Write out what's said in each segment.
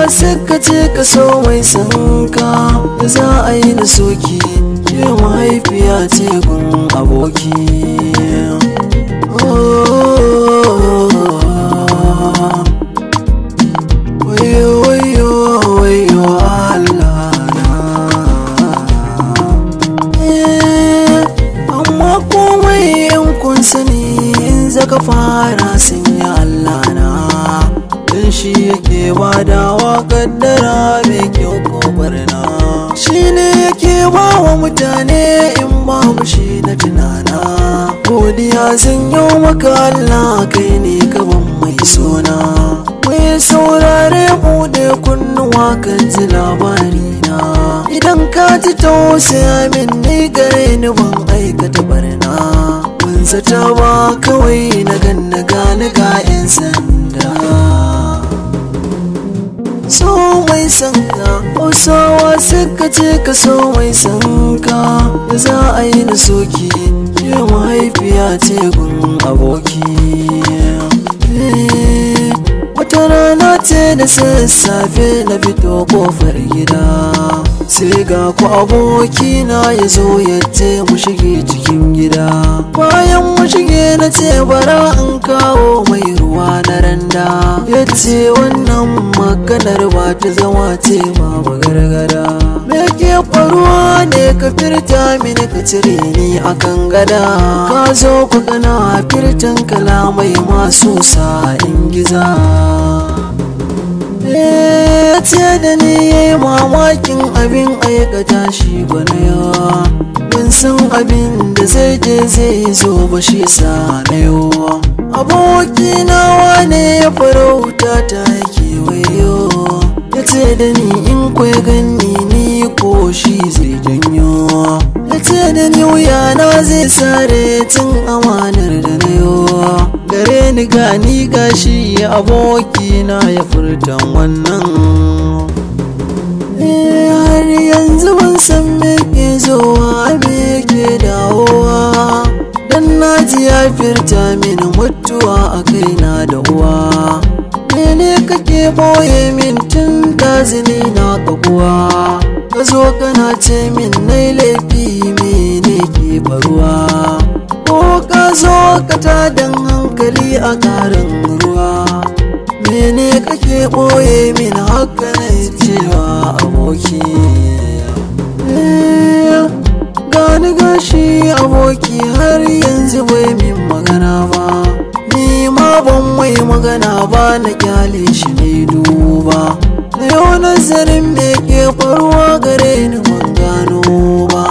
suka ce ka so mai sanka, da za a yi na soki, ke mahaifiya ce gun aboki. Wayo wayo wayo Allah na, amma komai in kun sani in zaka fara sanya Allah na, don shi yake badawa kaddara mai kyau ko barna, shi ne yake bawa mutane in babu shi na tunana. Godiya zan yi maka Allah, kai ne gaban mai sona, mai saurare bude kunnuwa kan ji labarina, idan ka ji tausaya min ni gare ni ban aikata barna, ban zata ba kawai na ganna gani ga 'yan sanda. So mai sanka, hausawa suka ce ka so mai sanka, da za a yi na soki, ke mahaifiya ce gun aboki. Wata rana ce da sassafe na fito kofar gida, sai ga ku abokina ya zo ya ce mu shige cikin gida. Bayan mu shige na ce bara in kawo mai ruwa na randa, ya ce wannan maganar ba ta zama ce ma gargada. Me ke faruwa ne ka firta mini ka cire ni akan gada, ka zo ku gana firtan kalamai masu sa ingiza. Ya ce da ni yayi mamakin abin aikata shi bana yawa, ban san abin da zai je zai zo ba shi sa na yawa. Abokina wane ya farauta ta kewayo, ya ce da ni in kwai gani ni ko shi zai janyo, ya ce da ni wuyana zai sare tun amanar da na yawa. Gare ni gani gashi abokina ya furtan wannan, har yanzu ban san me ke zowa me ke dawowa, dan naji ya firta mini mutuwa a kaina da uwa. Mene kake boye min tun dazini na kaguwa, ka zo kana ce min nai laifi mene ke faruwa, ko ka zo ka tadan hankali a karin ruwa. Mene kake boye min haka na cewa aboki, gani gashi aboki har yanzu bai min magana ba, ni ma ban mai magana ba na kyale shi ne duba. Na yau nazarin me ke faruwa gare ni ban gano ba,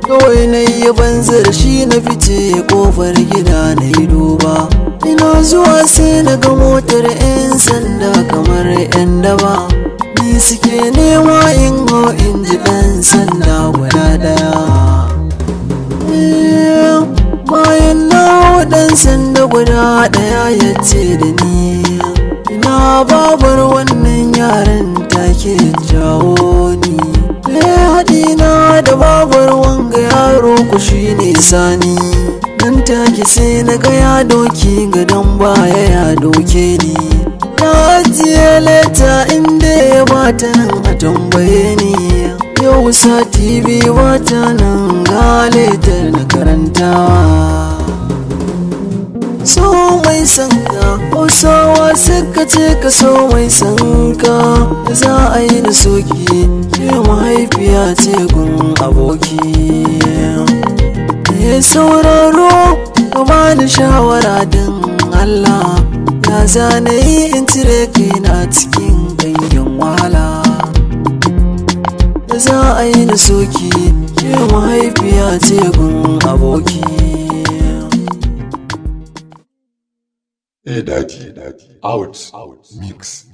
kawai na yi banzar shi na fice kofar gida na yi duba. Ina zuwa sai na ga motar 'yan sanda kamar 'yan daba, ni suke nema in hau in ji ɗan sanda guda ɗaya. Bayan na hau ɗan sanda guda ɗaya ya ce da ni, ina babar wannan yaran take jawo ni, haɗina da babar wanga yaro ku shi ne sani. Nan take sai na ga ya doki gadon baya ya doke ni, ya ajiye leta inda ya bata nan a tambaye ni, yau sati biyu bata nan ga letar na karantawa. So mai sanka, hausawa suka ce ka so mai sanka, da za a yi na soki, ke mahaifiya ce gun aboki. Ya sauraro ka bani shawara don Allah, ya zane yi in cire kaina cikin ganyen wahala, da za a yi na soki, ke mahaifiya ce gun aboki. Hey daddy, out, mix.